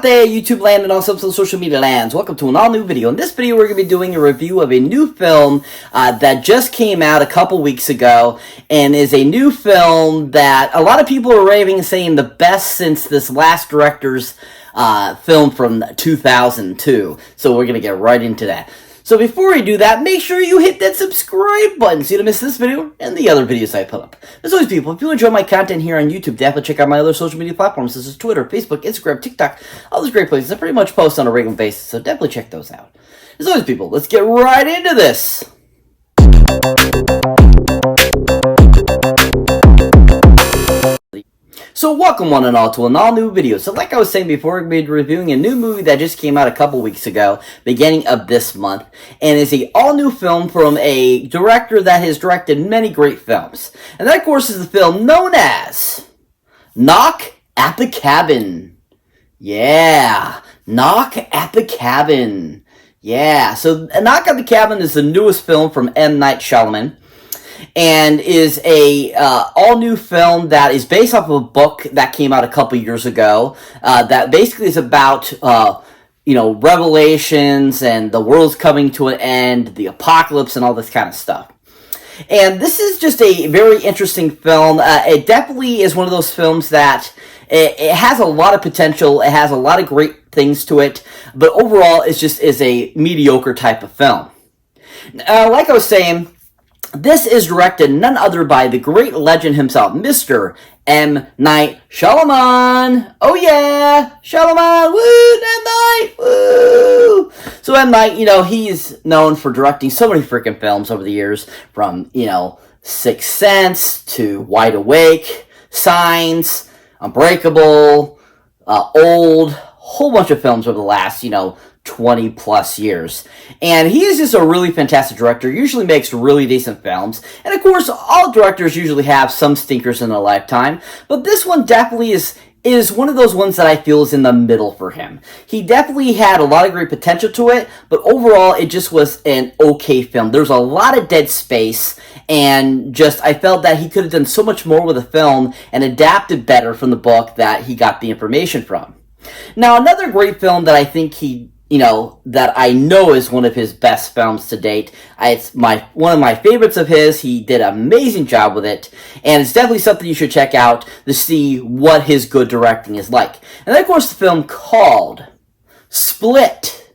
out there, YouTube land and also some social media lands. Welcome to an all-new video. In this video, we're going to be doing a review of a new film that just came out a couple weeks ago, and is a new film that a lot of people are raving and saying the best since this last director's film from 2002. So we're going to get right into that. So before we do that, make sure you hit that subscribe button so you don't miss this video and the other videos I put up. As always, people, if you enjoy my content here on YouTube, definitely check out my other social media platforms such as Twitter, Facebook, Instagram, TikTok, all those great places I pretty much post on a regular basis, so definitely check those out. As always, people, let's get right into this. So welcome one and all to an all-new video. So like I was saying before, we're going to be reviewing a new movie that just came out a couple weeks ago, beginning of this month, and is a all-new film from a director that has directed many great films. And that, of course, is the film known as Knock at the Cabin. Yeah, Knock at the Cabin. Yeah, so Knock at the Cabin is the newest film from M. Night Shyamalan, and is a all-new film that is based off of a book that came out a couple years ago that basically is about, revelations and the world's coming to an end, the apocalypse, and all this kind of stuff. And this is just a very interesting film. It definitely is one of those films that it has a lot of potential. It has a lot of great things to it, but overall, it just is a mediocre type of film. Like I was saying, this is directed none other by the great legend himself, Mr. M. Night Shyamalan. Oh yeah, Shyamalan, woo, M. Night, woo. So M. Night, he's known for directing so many freaking films over the years, from, Sixth Sense to Wide Awake, Signs, Unbreakable, Old, whole bunch of films over the last, 20 plus years. And he is just a really fantastic director, usually makes really decent films. And of course, all directors usually have some stinkers in their lifetime, but this one definitely is one of those ones that I feel is in the middle for him. He definitely had a lot of great potential to it, but overall it just was an okay film. There's a lot of dead space, and I felt that he could have done so much more with the film and adapted better from the book that he got the information from. Now, another great film that I think that I know is one of his best films to date. It's one of my favorites of his. He did an amazing job with it, and it's definitely something you should check out to see what his good directing is like. And then, of course, the film called Split.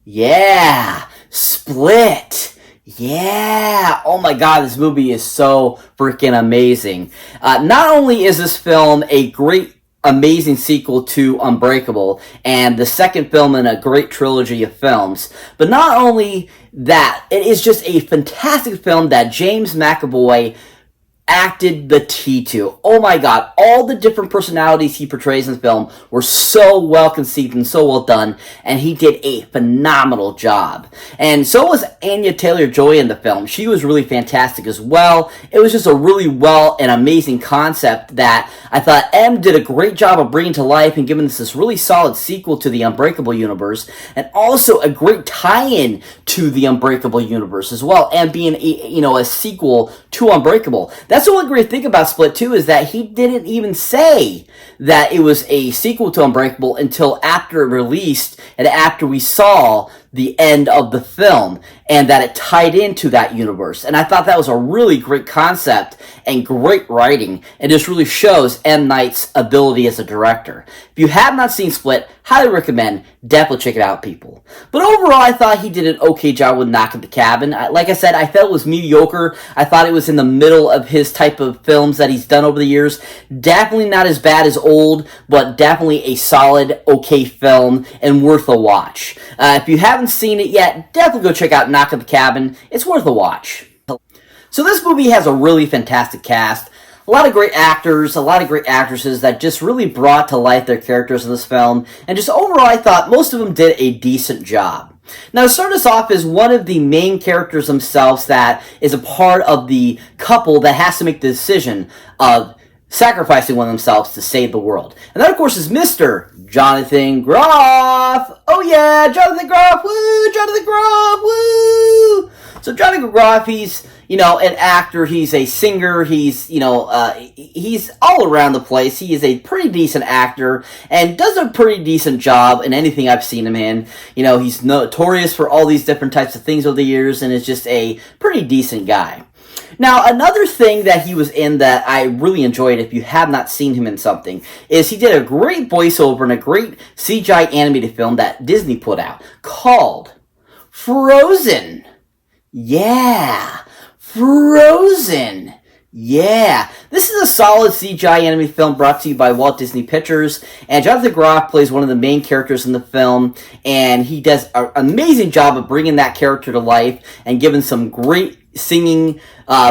Yeah, Split. Yeah, oh my god, this movie is so freaking amazing. Not only is this film a great amazing sequel to Unbreakable, and the second film in a great trilogy of films, but not only that, it is just a fantastic film that James McAvoy acted the T to. Oh my god, all the different personalities he portrays in the film were so well conceived and so well done, and he did a phenomenal job. And so was Anya Taylor-Joy in the film. She was really fantastic as well. It was just a really well and amazing concept that I thought M did a great job of bringing to life and giving us this really solid sequel to the Unbreakable universe, and also a great tie-in to the Unbreakable universe as well, and being a sequel to Unbreakable. That's the one great thing about Split 2 is that he didn't even say that it was a sequel to Unbreakable until after it released and after we saw the end of the film, and that it tied into that universe. And I thought that was a really great concept and great writing, and just really shows M. Night's ability as a director. If you have not seen Split, highly recommend. Definitely check it out, people. But overall, I thought he did an okay job with Knock at the Cabin. Like I said, I felt it was mediocre. I thought it was in the middle of his type of films that he's done over the years. Definitely not as bad as Old, but definitely a solid, okay film and worth a watch. If you haven't seen it yet, definitely go check out Knock at the Cabin. It's worth a watch. So this movie has a really fantastic cast. A lot of great actors, a lot of great actresses that just really brought to life their characters in this film. And just overall, I thought most of them did a decent job. Now, to start us off is one of the main characters themselves that is a part of the couple that has to make the decision of sacrificing one of themselves to save the world. And that, of course, is Mr. Jonathan Groff. Oh yeah, Jonathan Groff, woo! Jonathan Groff, woo! So Jonathan Groff, he's, an actor. He's a singer. He's he's all around the place. He is a pretty decent actor and does a pretty decent job in anything I've seen him in. He's notorious for all these different types of things over the years, and is just a pretty decent guy. Now, another thing that he was in that I really enjoyed, if you have not seen him in something, is he did a great voiceover in a great CGI animated film that Disney put out called Frozen. Yeah, Frozen. Yeah, this is a solid CGI animated film brought to you by Walt Disney Pictures, and Jonathan Groff plays one of the main characters in the film, and he does an amazing job of bringing that character to life and giving some great singing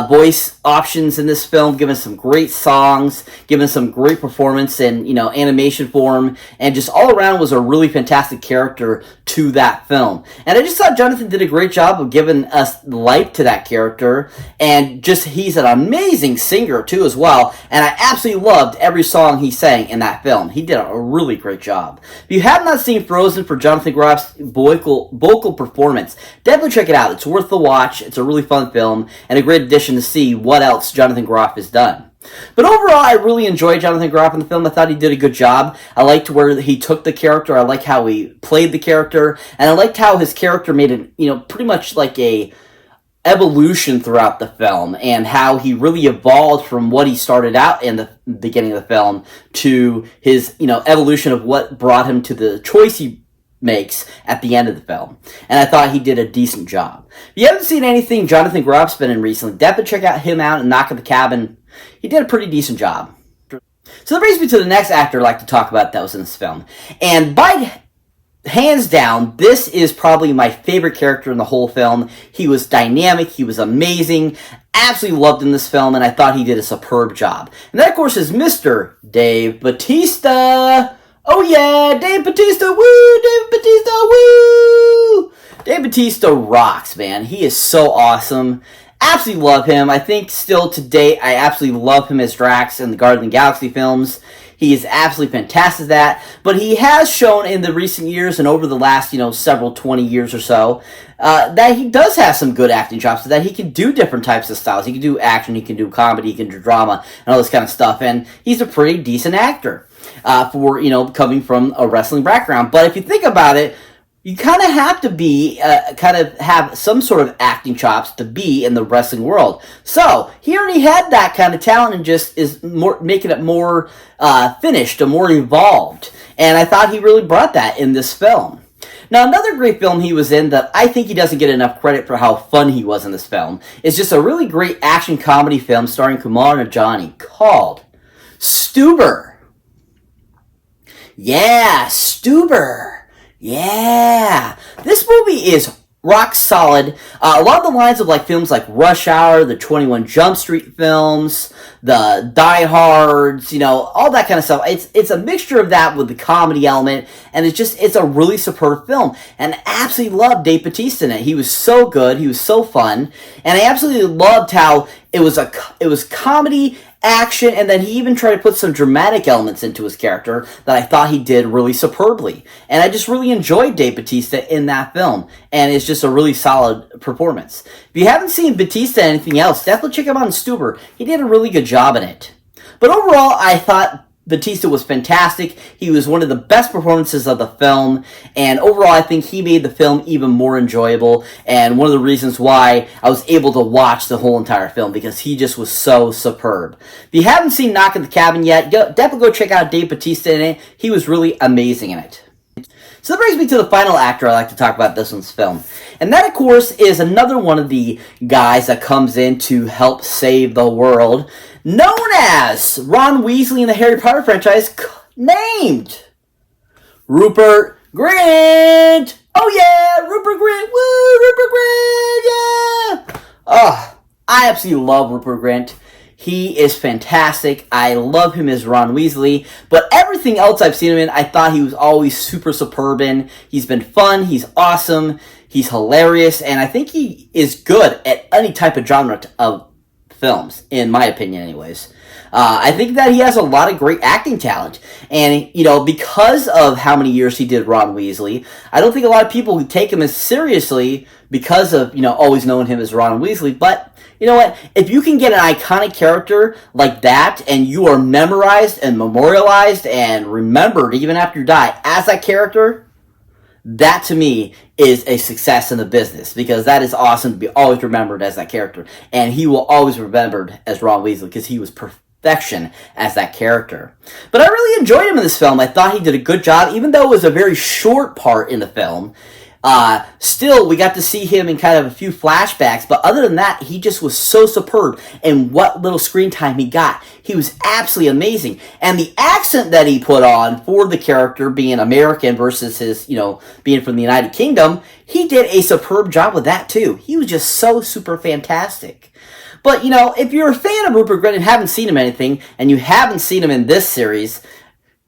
voice options in this film, giving some great songs, giving some great performance in animation form, and just all around was a really fantastic character to that film. And I just thought Jonathan did a great job of giving us life to that character, and just he's an amazing singer too as well, and I absolutely loved every song he sang in that film. He did a really great job. If you have not seen Frozen for Jonathan Groff's vocal performance, definitely check it out. It's worth the watch. It's a really fun film and a great addition to see what else Jonathan Groff has done. But overall, I really enjoyed Jonathan Groff in the film. I thought he did a good job. I liked where he took the character. I liked how he played the character, and I liked how his character made it, pretty much like a evolution throughout the film, and how he really evolved from what he started out in the beginning of the film to his, evolution of what brought him to the choice he makes at the end of the film. And I thought he did a decent job. If you haven't seen anything Jonathan Groff's been in recently, definitely check out him out and Knock at the Cabin. He did a pretty decent job. So that brings me to the next actor I'd like to talk about that was in this film. And by hands down, this is probably my favorite character in the whole film. He was dynamic. He was amazing. Absolutely loved in this film, and I thought he did a superb job. And that, of course, is Mr. Dave Bautista. Oh yeah, Dave Bautista, woo! Dave Bautista, woo! Dave Bautista rocks, man. He is so awesome. Absolutely love him. I think still to date, I absolutely love him as Drax in the Guardians of the Galaxy films. He is absolutely fantastic at that. But he has shown in the recent years and over the last, several 20 years or so, that he does have some good acting chops, that he can do different types of styles. He can do action, he can do comedy, he can do drama, and all this kind of stuff. And he's a pretty decent actor for, coming from a wrestling background. But if you think about it, you kind of have to be, have some sort of acting chops to be in the wrestling world. So, he already had that kind of talent and just is making it more finished and more evolved. And I thought he really brought that in this film. Now, another great film he was in that I think he doesn't get enough credit for how fun he was in this film is just a really great action comedy film starring Kumar Nanjiani called Stuber. Yeah, Stuber. Yeah, this movie is rock solid. Along the lines of films like Rush Hour, the 21 Jump Street films, the Die Hards, all that kind of stuff. It's a mixture of that with the comedy element, and it's a really superb film. And I absolutely loved Dave Bautista in it. He was so good, he was so fun, and I absolutely loved how it was comedy, action, and then he even tried to put some dramatic elements into his character that I thought he did really superbly. And I just really enjoyed Dave Bautista in that film, and it's just a really solid performance. If you haven't seen Bautista in anything else, definitely check him out on Stuber. He did a really good job in it. But overall, I thought Bautista was fantastic. He was one of the best performances of the film, and overall I think he made the film even more enjoyable, and one of the reasons why I was able to watch the whole entire film, because he just was so superb. If you haven't seen Knock at the Cabin yet, definitely go check out Dave Bautista in it. He was really amazing in it. So that brings me to the final actor I'd like to talk about this one's film. And that, of course, is another one of the guys that comes in to help save the world, known as Ron Weasley in the Harry Potter franchise, named Rupert Grint. Oh yeah, Rupert Grint. Woo, Rupert Grint, yeah. Oh, I absolutely love Rupert Grint. He is fantastic. I love him as Ron Weasley. But everything else I've seen him in, I thought he was always super superb in. He's been fun. He's awesome. He's hilarious. And I think he is good at any type of genre of films, in my opinion anyways. I think that he has a lot of great acting talent. And, because of how many years he did Ron Weasley, I don't think a lot of people would take him as seriously because of, always knowing him as Ron Weasley. But, you know what? If you can get an iconic character like that, and you are memorized and memorialized and remembered even after you die as that character, that to me is a success in the business, because that is awesome to be always remembered as that character. And he will always be remembered as Ron Weasley because he was perfection as that character. But I really enjoyed him in this film. I thought he did a good job, even though it was a very short part in the film. Still, we got to see him in kind of a few flashbacks, but other than that, he just was so superb. And what little screen time he got, he was absolutely amazing. And the accent that he put on for the character being American versus his, being from the United Kingdom, he did a superb job with that too. He was just so super fantastic. But, if you're a fan of Rupert Grint and haven't seen him in anything, and you haven't seen him in this series,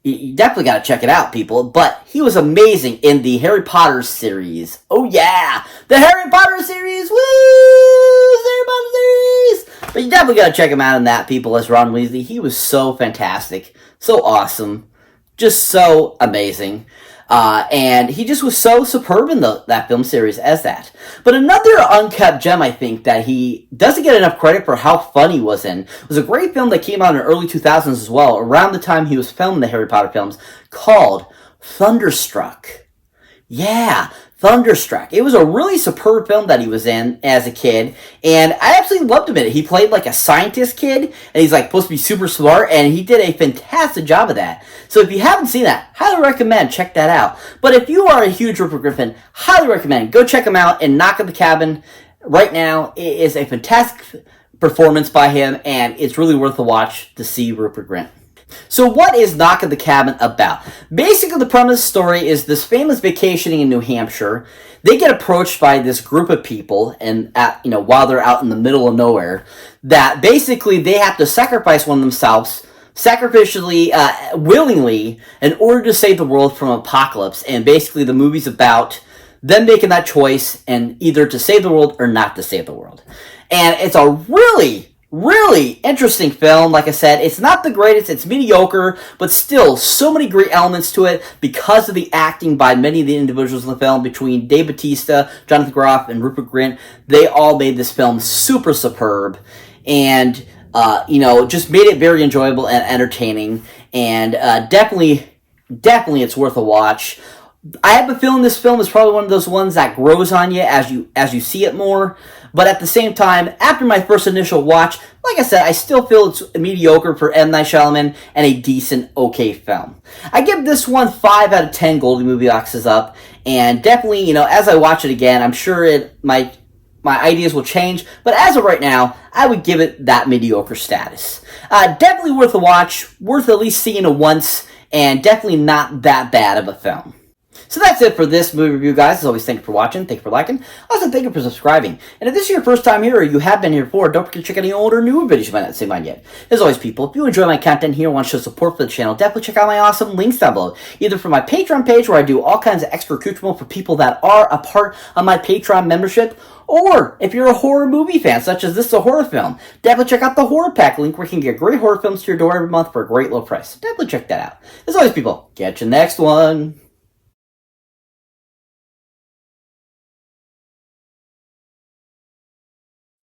you definitely got to check it out, people. But he was amazing in the Harry Potter series. Oh, yeah! The Harry Potter series! Woo! The Harry Potter series! But you definitely got to check him out in that, people, as Ron Weasley. He was so fantastic. So awesome. Just so amazing. And he just was so superb in that film series as that. But another unkept gem, I think, that he doesn't get enough credit for how fun he was in, was a great film that came out in the early 2000s as well, around the time he was filming the Harry Potter films, called Thunderstruck. Yeah, Thunderstruck. It was a really superb film that he was in as a kid, and I absolutely loved him in it. He played like a scientist kid, and he's like supposed to be super smart, and he did a fantastic job of that. So if you haven't seen that, highly recommend check that out. But if you are a huge Rupert Grint fan, highly recommend go check him out in Knock at the Cabin right now. It is a fantastic performance by him, and it's really worth a watch to see Rupert Grint. So what is Knock at the Cabin about? Basically, the premise of the story is this family's vacationing in New Hampshire. They get approached by this group of people, and while they're out in the middle of nowhere, that basically they have to sacrifice one of themselves, sacrificially, willingly, in order to save the world from apocalypse. And basically, the movie's about them making that choice, and either to save the world or not to save the world. And it's a really interesting film. Like I said, it's not the greatest, it's mediocre, but still so many great elements to it because of the acting by many of the individuals in the film, between Dave Bautista, Jonathan Groff, and Rupert Grint. They all made this film super superb, and just made it very enjoyable and entertaining, and definitely it's worth a watch. I have a feeling this film is probably one of those ones that grows on you as you see it more. But at the same time, after my first initial watch, like I said, I still feel it's mediocre for M. Night Shyamalan and a decent, okay film. I give this one 5 out of 10 Goldie Movie Boxes up, and definitely, as I watch it again, I'm sure my ideas will change, but as of right now, I would give it that mediocre status. Definitely worth a watch, worth at least seeing it once, and definitely not that bad of a film. So that's it for this movie review, guys. As always, thank you for watching, thank you for liking, also thank you for subscribing. And if this is your first time here, or you have been here before, don't forget to check out any older, newer videos you might not see mine yet. As always, people, if you enjoy my content here and want to show support for the channel, definitely check out my awesome links down below. Either from my Patreon page, where I do all kinds of extra accoutrement for people that are a part of my Patreon membership, or if you're a horror movie fan, such as this is a horror film, definitely check out the Horror Pack link, where you can get great horror films to your door every month for a great low price. Definitely check that out. As always, people, catch you next one.